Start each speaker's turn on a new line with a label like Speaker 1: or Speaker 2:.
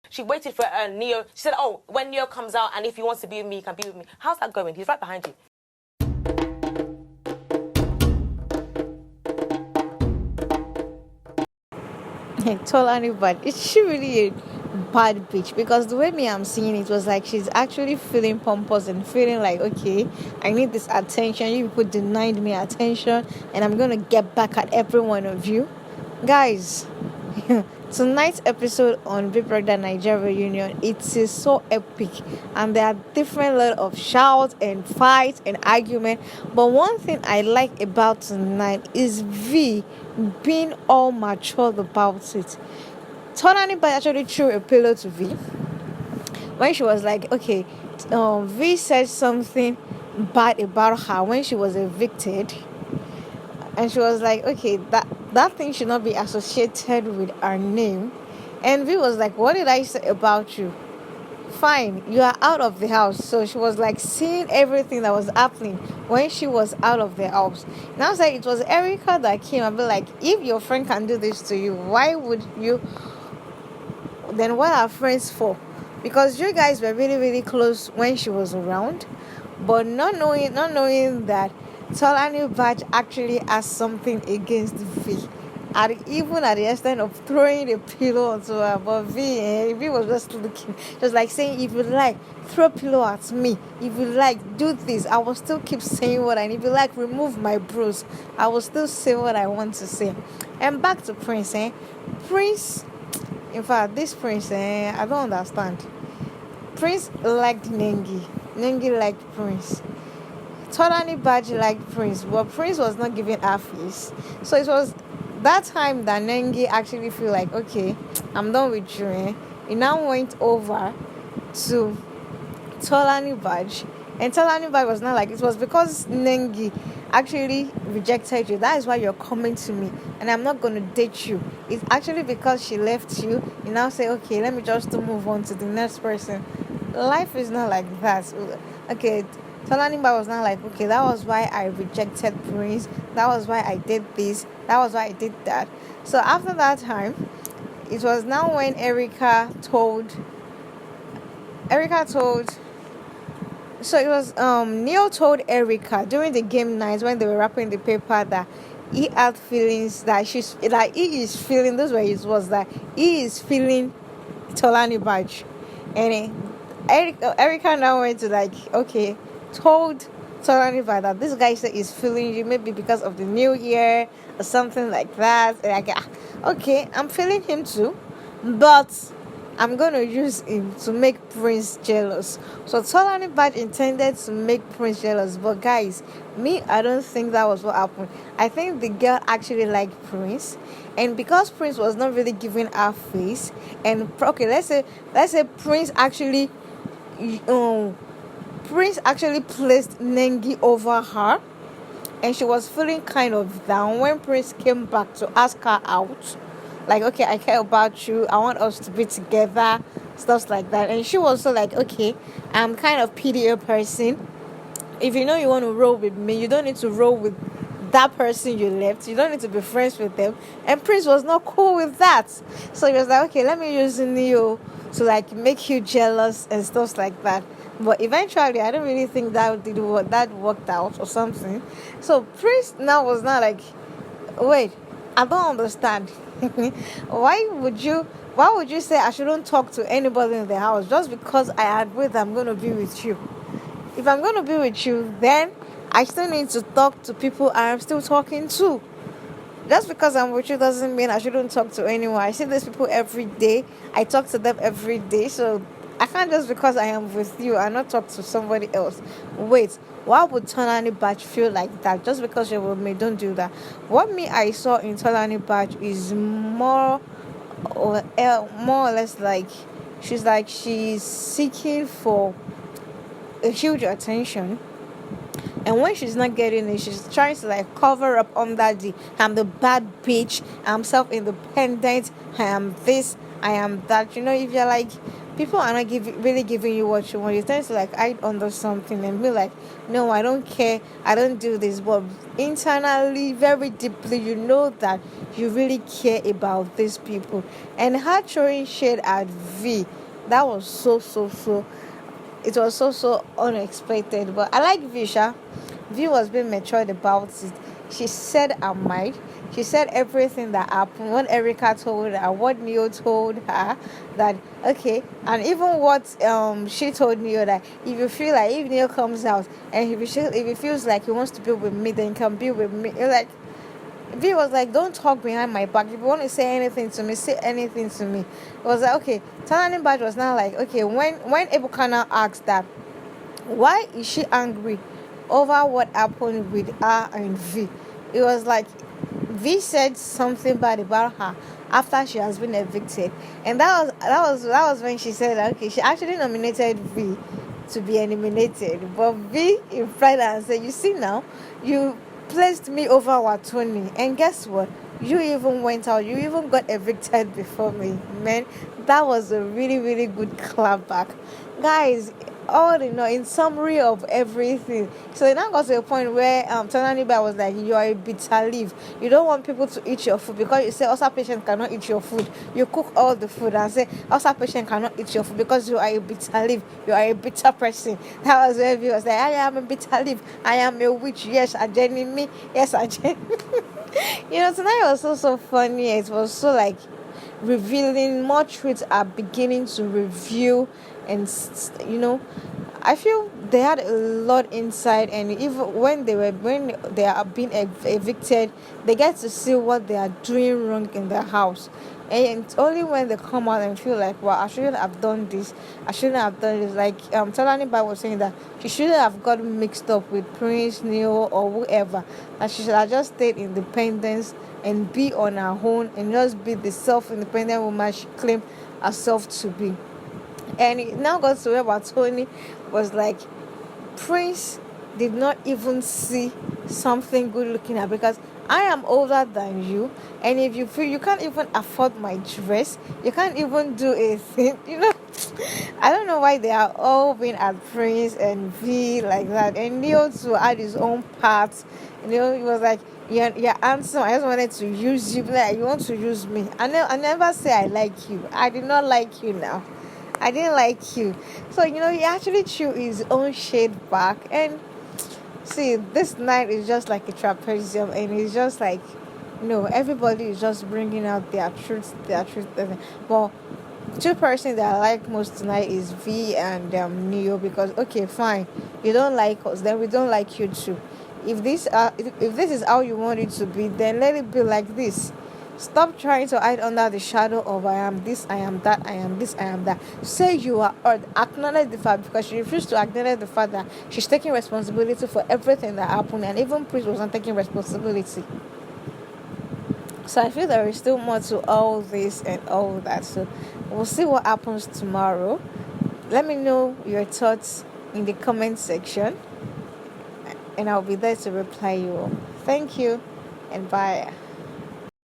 Speaker 1: She waited for Neo. She said, oh, when Neo comes out and if he wants to be with me, he can be with me. How's that going? He's right behind you.
Speaker 2: Tolani, but is she really a bad bitch? Because the way me I'm seeing it was like she's actually feeling pompous and feeling like, okay, I need this attention. You people denied me attention, and I'm gonna get back at every one of you, guys. Tonight's episode on Bbnaija reunion, it is so epic, and there are different level of shouts and fights and argument. But one thing I like about tonight is V being all matured about it. Tolani actually threw a pillow to V when she was like, okay, V said something bad about her when she was evicted, and she was like, okay, that thing should not be associated with our name. And V was like, what did I say about you? Fine, you are out of the house. So she was like seeing everything that was happening when she was out of the house. Now say it was Erica that came and be like, if your friend can do this to you, why would you? Then what are friends for? Because you guys were really, really close when she was around, but not knowing that Tolani Badge actually has something against V. Even at the extent of throwing a pillow onto her, but V was just looking, just like saying, if you like, throw a pillow at me. If you like, do this. I will still keep saying what I need. If you like, remove my bruise. I will still say what I want to say. And back to Prince, Prince, in fact, this Prince, I don't understand. Prince liked Nengi. Nengi liked Prince. Tolani Badge liked Prince, but Prince was not giving her face. So it was that time that Nengi actually feel like, okay, I'm done with you. It now went over to Tolani Badge, and Tolani Badge was not like, it was because Nengi actually rejected you. That is why you're coming to me, and I'm not going to date you. It's actually because she left you. You now say, okay, let me just move on to the next person. Life is not like that. Okay, Tolani Badge was not like, okay, that was why I rejected Prince. That was why I did this. That was why I did that. So after that time, it was now when Erica told. So it was Neil told Erica during the game night when they were wrapping the paper that he had feelings that he is feeling. Those were his words, that he is feeling Tolani Badge, and Erica now went to like, okay, told Tolani Badge that this guy said he's feeling you, maybe because of the new year or something like that. And like, okay, I'm feeling him too, but I'm going to use him to make Prince jealous. So Tolani Badge intended to make Prince jealous. But guys, I don't think that was what happened. I think the girl actually liked Prince. And because Prince was not really giving her face, and okay, let's say Prince actually placed Nengi over her, and she was feeling kind of down when Prince came back to ask her out. Like, okay, I care about you, I want us to be together, stuff like that. And she was also like, okay, I'm kind of PDA person. If you know you want to roll with me, you don't need to roll with that person you left. You don't need to be friends with them. And Prince was not cool with that. So he was like, okay, let me use Neo to like make you jealous and stuff like that. But eventually, I don't really think that worked out or something. So Prince now was not like, wait, I don't understand. Why would you say I shouldn't talk to anybody in the house just because I agree that I'm going to be with you? If I'm going to be with you, then I still need to talk to people I'm still talking to. Just because I'm with you doesn't mean I shouldn't talk to anyone. I see these people every day. I talk to them every day. So I can't just because I am with you and not talk to somebody else. Wait, why would Tolani Badge feel like that? Just because you're with me, don't do that. What I saw in Tolani Badge is more or less like she's seeking for a huge attention. And when she's not getting it, she's trying to like cover up under I'm the bad bitch, I'm self-independent, I am this, I am that. If you're like, people are not really giving you what you want, you tend to like hide under something and be like, no, I don't care, I don't do this. But internally, very deeply, you know that you really care about these people. And her throwing shade at V, that was so, it was so unexpected. But I like Visha. V was being matured about it. She said her mind. She said everything that happened. What Erica told her, what Neo told her, that okay, and even what she told Neo, that if you feel like, if Neo comes out and if he feels like he wants to be with me, then he can be with me. You're like, V was like, don't talk behind my back. If you want to say anything to me, say anything to me. It was like, okay. Tolani Badge was now like, okay, when Ebukana asked that, why is she angry over what happened with her and V? It was like V said something bad about her after she has been evicted, and that was when she said that, okay, she actually nominated V to be eliminated, but V implied and said, you see now, you placed me over Watoni, and guess what? You even went out. You even got evicted before me, man. That was a really, really good clapback, guys. All in summary of everything. So it now got to a point where Tolani was like, you are a bitter leaf. You don't want people to eat your food because you say ulcer patient cannot eat your food. You cook all the food and say ulcer patient cannot eat your food because you are a bitter leaf. You are a bitter person. That was where he was like, I am a bitter leaf. I am a witch. Yes, I genuinely me. Yes, I genuinely. Tonight was so funny. It was so like revealing. More truths are beginning to reveal, and I feel they had a lot inside, and even when they are being evicted, they get to see what they are doing wrong in their house. And it's only when they come out and feel like, well, I shouldn't have done this, I shouldn't have done this. Like Tolani was saying that she shouldn't have gotten mixed up with Prince Neo or whoever, that she should have just stayed independent and be on her own and just be the self-independent woman she claimed herself to be. And it now got to where Tony was like, Prince did not even see something good looking at, because I am older than you, and if you feel you can't even afford my dress, you can't even do a thing, I don't know why they are all being at Prince and V like that. And Leo too had his own part. He was like, you're handsome, I just wanted to use you. Like, you want to use me. I never say I like you. I did not like you now. I didn't like you. So, he actually threw his own shade back. And see, this night is just like a trapezium. And it's just like, everybody is just bringing out their truth. But two persons that I like most tonight is V and Neo. Because, okay, fine, you don't like us, then we don't like you too. If this is how you want it to be, then let it be like this. Stop trying to hide under the shadow of I am this, I am that, I am this, I am that. Say you are, or acknowledge the fact, because she refused to acknowledge the fact that she's taking responsibility for everything that happened, and even Prince was not taking responsibility. So I feel there is still more to all this and all that. So we'll see what happens tomorrow. Let me know your thoughts in the comment section, and I'll be there to reply you all. Thank you, and bye.